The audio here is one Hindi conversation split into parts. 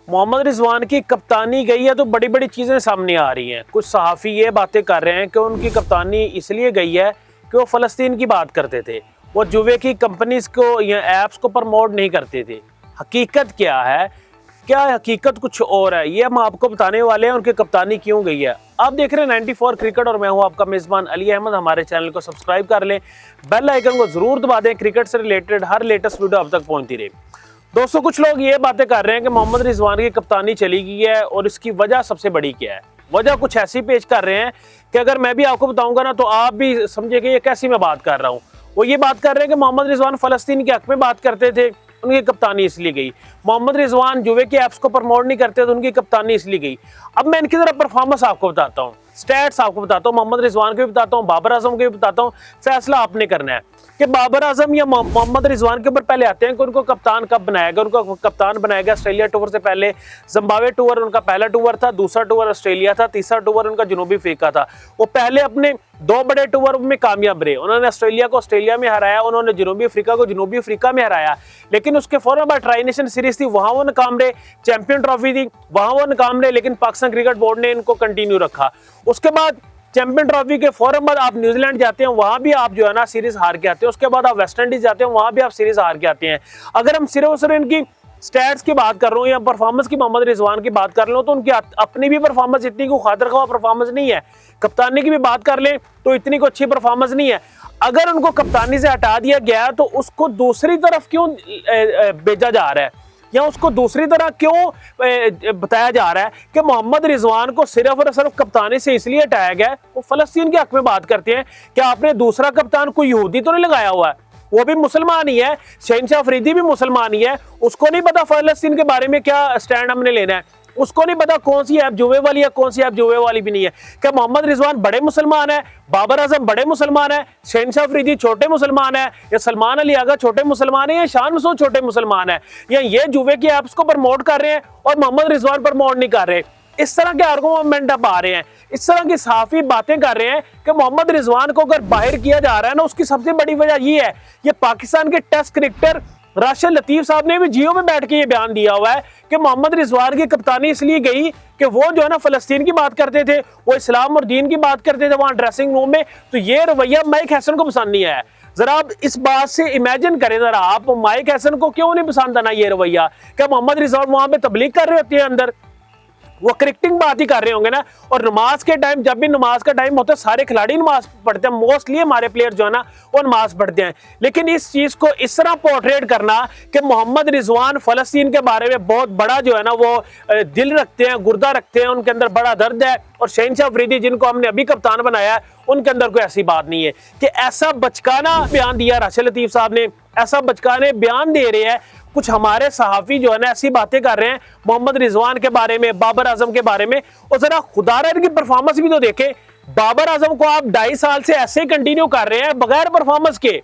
मोहम्मद रिजवान की कप्तानी गई है तो बड़ी बड़ी चीज़ें सामने आ रही हैं। कुछ सहाफ़ी ये बातें कर रहे हैं कि उनकी कप्तानी इसलिए गई है कि वो फ़लस्तीन की बात करते थे, वो जुए की कंपनीज को या ऐप्स को प्रमोट नहीं करते थे। हकीकत क्या है, क्या हकीकत कुछ और है, ये हम आपको बताने वाले हैं। उनकी कप्तानी क्यों गई है। आप देख रहे हैं 94 क्रिकेट और मैं हूं आपका मेज़बान अली अहमद। हमारे चैनल को सब्सक्राइब कर लें, बेल आइकन को ज़रूर दबा दें। क्रिकेट से रिलेटेड हर लेटेस्ट वीडियो अब तक पहुंचती रहे। दोस्तों, कुछ लोग ये बातें कर रहे हैं कि मोहम्मद रिजवान की कप्तानी चली गई है और इसकी वजह सबसे बड़ी क्या है। वजह कुछ ऐसी पेश कर रहे हैं कि अगर मैं भी आपको बताऊंगा ना तो आप भी समझेंगे ये कैसी मैं बात कर रहा हूँ। वो ये बात कर रहे हैं कि मोहम्मद रिजवान फ़लस्तीन के हक में बात करते थे, उनकी कप्तानी इसलिए गई। मोहम्मद रिजवान जुए के ऐप्स को प्रमोट नहीं करते तो उनकी कप्तानी इसलिए गई। अब मैं इनकी जरा परफॉर्मेंस आपको बताता हूँ, स्टैट्स आपको बताता हूँ, मोहम्मद रिजवान के भी बताता हूँ, बाबर आजम के भी बताता हूँ। फैसला आपने करना है कि बाबर आजम या मोहम्मद रिजवान के ऊपर पहले आते हैं कि उनको कप्तान कब बनाएगा। उनको कप्तान बनाएगा ऑस्ट्रेलिया टूर से पहले। जिम्बाब्वे टूर उनका पहला टूर था, दूसरा टूर ऑस्ट्रेलिया था, तीसरा टूर उनका जनूबी अफ्रीका था। वो पहले अपने 2 बड़े टूर में कामयाब रहे। उन्होंने ऑस्ट्रेलिया को ऑस्ट्रेलिया में हराया, उन्होंने जनूबी अफ्रीका को जनूबी अफ्रीका में हराया। लेकिन उसके फौरन बाद ट्राई नेशन सीरीज थी, वहां वो नाकाम रहे। चैंपियन ट्रॉफी थी, वहां वो नाकाम रहे, लेकिन पाकिस्तान क्रिकेट बोर्ड ने इनको कंटिन्यू रखा। उसके बाद चैंपियन ट्रॉफी के फौरन बाद आप न्यूजीलैंड जाते हैं, वहां भी आप जो है ना सीरीज हार के आते हैं। उसके बाद आप वेस्ट इंडीज जाते हैं, वहां भी आप सीरीज हार के आते हैं। अगर हम सिर्फ और सिर्फ इनकी स्टैट्स की बात कर रहा हूँ या परफॉर्मेंस की, मोहम्मद रिजवान की बात कर रहा हूँ, तो उनकी अपनी भी परफॉर्मेंस इतनी को खातिर खवा परफॉर्मेंस नहीं है। कप्तानी की भी बात कर लें तो इतनी को अच्छी परफॉर्मेंस नहीं है। अगर उनको कप्तानी से हटा दिया गया तो उसको दूसरी तरफ क्यों भेजा जा रहा है या उसको दूसरी तरह क्यों बताया जा रहा है कि मोहम्मद रिजवान को सिर्फ और सिर्फ कप्तानी से इसलिए हटाया गया है। वो फलस्तीन के हक में बात करते हैं कि आपने दूसरा कप्तान कोई यहूदी तो नहीं लगाया हुआ है, वो भी मुसलमान ही है। शहनशाह अफरीदी भी मुसलमान ही है। उसको नहीं पता फलस्तीन के बारे में क्या स्टैंड हमने लेना है। उसको नहीं पता कौन सी ऐप जुए वाली है, कौन सी ऐप जुए वाली भी नहीं है। क्या मोहम्मद रिजवान बड़े मुसलमान है, बाबर आजम बड़े मुसलमान है, शहनशाह अफरीदी छोटे मुसलमान है, या सलमान अली आगा छोटे मुसलमान है, या शान मसूद छोटे मुसलमान है, या ये जुए की ऐप्स को प्रमोट कर रहे हैं और मोहम्मद रिजवान प्रमोट नहीं कर रहे। इस तरह के आर्गुमेंट अब आ रहे हैं, इस तरह की साफी बातें कर रहे हैं कि मोहम्मद रिजवान को अगर बाहर किया जा रहा है ना, उसकी सबसे बड़ी वजह ये है। ये पाकिस्तान के टेस्ट क्रिकेटर राशिद लतीफ साहब ने भी जियो में बैठ के ये बयान दिया हुआ है कि मोहम्मद रिजवान की कप्तानी इसलिए गई कि वो जो है ना फ़लस्तीन की बात करते थे, वो इस्लाम और दीन की बात करते थे वहां ड्रेसिंग रूम में। तो ये रवैया माइक हैसन को पसंद नहीं आया। जरा आप इस बात से इमेजिन करें, जरा आप माइक हैसन को क्यों नहीं पसंद आना ये रवैया। क्या मोहम्मद रिजवान वहां पे तबलीग कर रहे होते हैं अंदर, वो क्रिकेटिंग बात ही कर रहे होंगे ना। और नमाज के टाइम, जब भी नमाज का टाइम होता है, सारे खिलाड़ी नमाज पढ़ते हैं, मोस्टली हमारे प्लेयर जो है ना वो नमाज पढ़ते हैं। लेकिन इस चीज को इस तरह पोर्ट्रेट करना कि मोहम्मद रिजवान फलस्तीन के बारे में बहुत बड़ा जो है ना वो दिल रखते हैं, गुर्दा रखते हैं, उनके अंदर बड़ा दर्द है, और शहनशाह अफरीदी जिनको हमने अभी कप्तान बनाया है उनके अंदर कोई ऐसी बात नहीं है। कि ऐसा बचकाना बयान दिया राशिद लतीफ साहब ने, ऐसा बचकाने बयान दे रहे हैं कुछ हमारे सहाफी जो है ना, ऐसी बातें कर रहे हैं मोहम्मद रिजवान के बारे में, बाबर आजम के बारे में। और जरा खुदारा इनकी परफॉर्मेंस भी तो देखें। बाबर आजम को आप 2.5 साल से ऐसे कंटिन्यू कर रहे हैं बगैर परफॉर्मेंस के।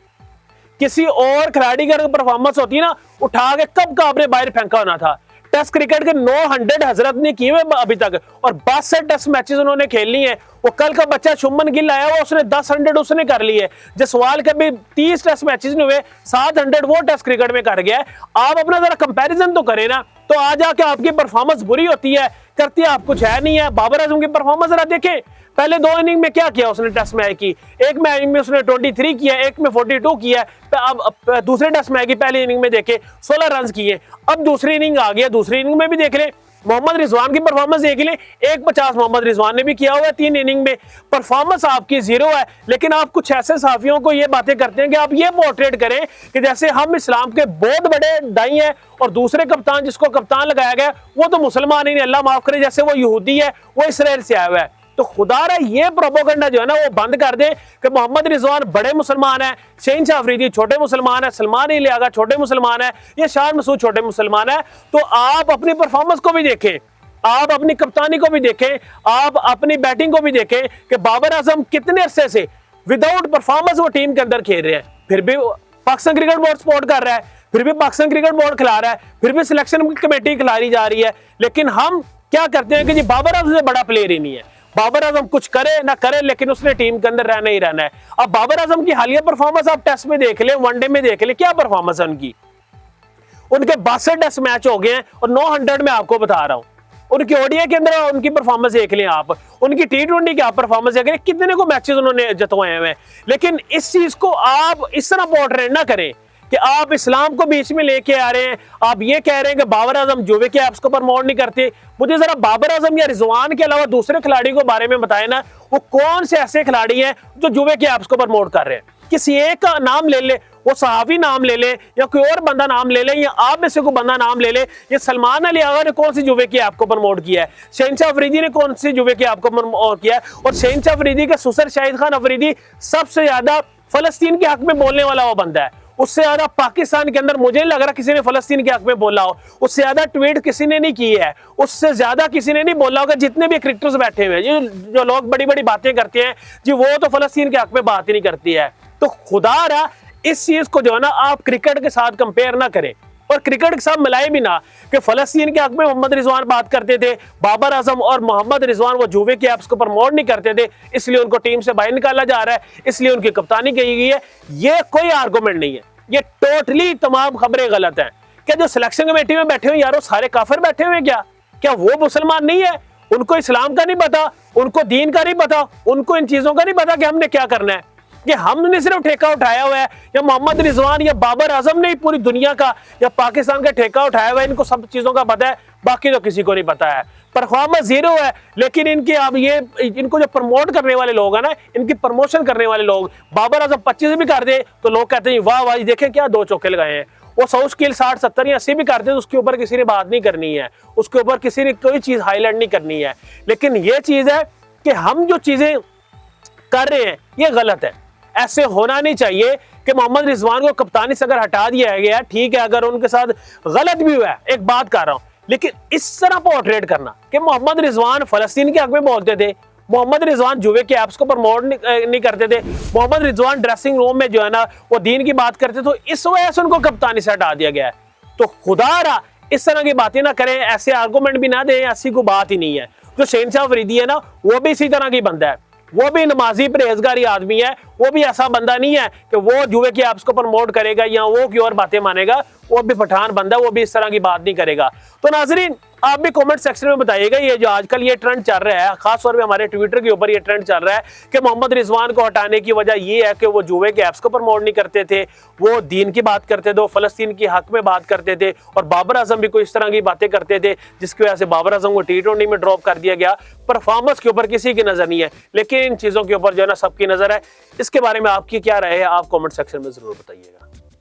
किसी और खिलाड़ी की परफॉर्मेंस होती ना, उठा के कब का आपने बाहर फेंका होना था। टेस्ट क्रिकेट के 900 हजरत ने किए हुए अभी तक, और 62 टेस्ट मैचेस उन्होंने खेल ली हैं। वो कल का बच्चा शुभमन गिल आया हुआ, उसने 10 उसने कर लिए। जसवाल के भी 30 टेस्ट मैचेस नहीं हुए, 700 वो टेस्ट क्रिकेट में कर गया है। आप अपना जरा कंपैरिजन तो करें ना। तो आ जाके आपकी परफॉर्मेंस बुरी होती है, करती है आप कुछ है नहीं है। बाबर आजम की परफॉर्मेंस जरा देखें, पहले 2 इनिंग में क्या किया उसने टेस्ट मैच की। एक इनिंग में उसने 23 किया, एक में 42 किया। अब दूसरे टेस्ट मैच की पहली इनिंग में देखे 16 रन किए। अब दूसरी इनिंग आ गया, दूसरी इनिंग में भी देख ले मोहम्मद रिजवान की परफॉर्मेंस देख ले, 150 मोहम्मद रिजवान ने भी किया हुआ है 3 इनिंग में। परफॉर्मेंस आपकी 0 है। लेकिन आप कुछ ऐसे साफियों को ये बातें करते हैं कि आप ये पोर्ट्रेट करें कि जैसे हम इस्लाम के बहुत बड़े दाई हैं और दूसरे कप्तान जिसको कप्तान लगाया गया वो तो मुसलमान ही नहीं, अल्लाह माफ करे, जैसे वो यहूदी है, वो इसराइल से आया हुआ है। तो खुदारा ये प्रोपोगंडा जो है ना वो बंद कर दे कि मोहम्मद रिजवान बड़े मुसलमान है, शहनशाह अफरीदी छोटे मुसलमान है, सलमान अली आगा छोटे मुसलमान है, ये शान मसूद छोटे मुसलमान है। तो आप अपनी परफॉर्मेंस को भी देखें, आप अपनी कप्तानी को भी देखें, आप अपनी बैटिंग को भी देखें कि बाबर आजम कितने अरसे से विदाउट परफॉर्मेंस वो टीम के अंदर खेल रहे हैं, फिर भी पाकिस्तान क्रिकेट बोर्ड सपोर्ट कर रहा है, फिर भी पाकिस्तान क्रिकेट बोर्ड खिला रहा है, फिर भी सिलेक्शन कमेटी खिलाई जा रही है। लेकिन हम क्या करते हैं कि जी बाबर आजम से बड़ा प्लेयर ही नहीं है। बाबर आजम कुछ करे ना करे, लेकिन उसने टीम के अंदर रहना ही रहना है। अब बाबर आजम की हालिया परफॉर्मेंस आप टेस्ट में देख ले, वनडे में देख ले, क्या परफॉर्मेंस है उनकी। उनके 62 टेस्ट मैच हो गए हैं और 900 में आपको बता रहा हूं। उनकी ओडीआई के अंदर उनकी परफॉर्मेंस देख लें आप, उनकी टी20 की आप परफॉर्मेंस देख लें, कितने को मैचेस उन्होंने जितवाए हुए हैं। लेकिन इस चीज को आप इस तरह पोर्ट्रेट ना करें कि आप इस्लाम को बीच में लेके आ रहे हैं, आप ये कह रहे हैं कि बाबर आजम जुवे के ऐप्स को प्रमोट नहीं करते। मुझे जरा बाबर आजम या रिजवान के अलावा दूसरे खिलाड़ी को बारे में बताए ना, वो कौन से ऐसे खिलाड़ी हैं जो जुवे के ऐप्स को प्रमोट कर रहे हैं। किसी एक का नाम ले ले, वो सहाफी नाम ले ले या कोई और बंदा नाम ले ले, या आप में से कोई बंदा नाम ले ले। ये सलमान अली आगा ने कौन सी जुवे की ऐप को प्रमोट किया है, शहनशाह अफरीदी ने कौन सी जुवे की ऐप को प्रमोट किया है। और शहनशाह अफरीदी का ससुर शाहिद खान अफरीदी सबसे ज्यादा फलस्तीन के हक में बोलने वाला वो बंदा है। उससे ज्यादा पाकिस्तान के अंदर मुझे नहीं लग रहा किसी ने फलस्तीन के हक में बोला हो। उससे ज्यादा ट्वीट किसी ने नहीं की है, उससे ज्यादा किसी ने नहीं बोला होगा। जितने भी क्रिकेटर्स बैठे हुए हैं, जो लोग बड़ी बड़ी बातें करते हैं जी, वो तो फलस्तीन के हक में बात ही नहीं करती है। तो खुदा रहा इस चीज को जो है ना आप क्रिकेट के साथ कंपेयर ना करें और क्रिकेट के साथ मिलाए भी ना कि फलस्तीन के हक में मोहम्मद रिजवान बात करते थे, बाबर आजम और मोहम्मद रिजवान वो जुवे के ऐप्स को प्रमोट नहीं करते थे, इसलिए उनको टीम से बाहर निकाला जा रहा है, इसलिए उनकी कप्तानी की गई है। ये कोई आर्गूमेंट नहीं है, ये टोटली तमाम खबरें गलत हैं। क्या जो सिलेक्शन कमेटी में बैठे हुए यारो सारे काफिर बैठे हुए क्या वो मुसलमान नहीं है? उनको इस्लाम का नहीं पता, उनको दीन का नहीं पता, उनको इन चीजों का नहीं पता कि हमने क्या करना है। कि हमने सिर्फ ठेका उठाया हुआ है या मोहम्मद रिजवान या बाबर आजम ने पूरी दुनिया का या पाकिस्तान का ठेका उठाया हुआ है, इनको सब चीजों का पता है, बाकी तो किसी को नहीं पता है। परफॉर्मेंस जीरो है। लेकिन इनके अब ये इनको जो प्रमोट करने वाले लोग हैं ना, इनकी प्रमोशन करने वाले लोग, बाबर आजम 25 भी कर दे तो लोग कहते हैं वाह वाह देखें क्या 2 चौके लगाए हैं। वो 100 स्किल 60 70 या 80 भी करते तो उसके ऊपर किसी ने बात नहीं करनी है, उसके ऊपर किसी ने कोई चीज हाईलाइट नहीं करनी है। लेकिन ये चीज है कि हम जो चीजें कर रहे हैं ये गलत है। ऐसे होना नहीं चाहिए कि मोहम्मद रिजवान को कप्तानी से अगर हटा दिया गया, ठीक है, अगर उनके साथ गलत भी हुआ है, एक बात कर रहा हूं, लेकिन इस तरह पोर्ट्रेट करना कि मोहम्मद रिजवान फलस्तीन के हक में बोलते थे, मोहम्मद रिजवान जुवे के ऐप्स को प्रमोट नहीं करते थे, मोहम्मद रिजवान ड्रेसिंग रूम में जो है ना वो दीन की बात करते, तो इस वजह से उनको कप्तानी से हटा दिया गया है। तो खुदा रहा इस तरह की बातें ना करें, ऐसे आर्गूमेंट भी ना दें, ऐसी कोई बात ही नहीं है। जो शहनशाह अफरीदी है ना वो भी इसी तरह की बंदा है, वो भी नमाजी परहेजगारी आदमी है, वो भी ऐसा बंदा नहीं है कि वो जुए के ऐप्स को प्रमोट करेगा या वो की और बातें मानेगा। वो भी पठान बंदा है, वो भी इस तरह की बात नहीं करेगा। तो नाजरीन आप भी कमेंट सेक्शन में बताइएगा, ये जो आजकल ये ट्रेंड चल रहा है, खास तौर पे हमारे ट्विटर के ऊपर ये ट्रेंड चल रहा है कि मोहम्मद रिजवान को हटाने की वजह ये है कि वो जुए के ऐप्स को प्रमोट नहीं करते थे, वो दीन की बात करते थे, वो फलस्तीन की हक में बात करते थे, और बाबर आजम भी कोई इस तरह की बातें करते थे जिसकी वजह से बाबर आजम को टी20 में ड्रॉप कर दिया गया। परफॉर्मेंस के ऊपर किसी की नजर नहीं है, लेकिन इन चीजों के ऊपर जो है ना सबकी नजर है। इसके बारे में आपकी क्या राय है, आप कॉमेंट सेक्शन में जरूर बताइएगा।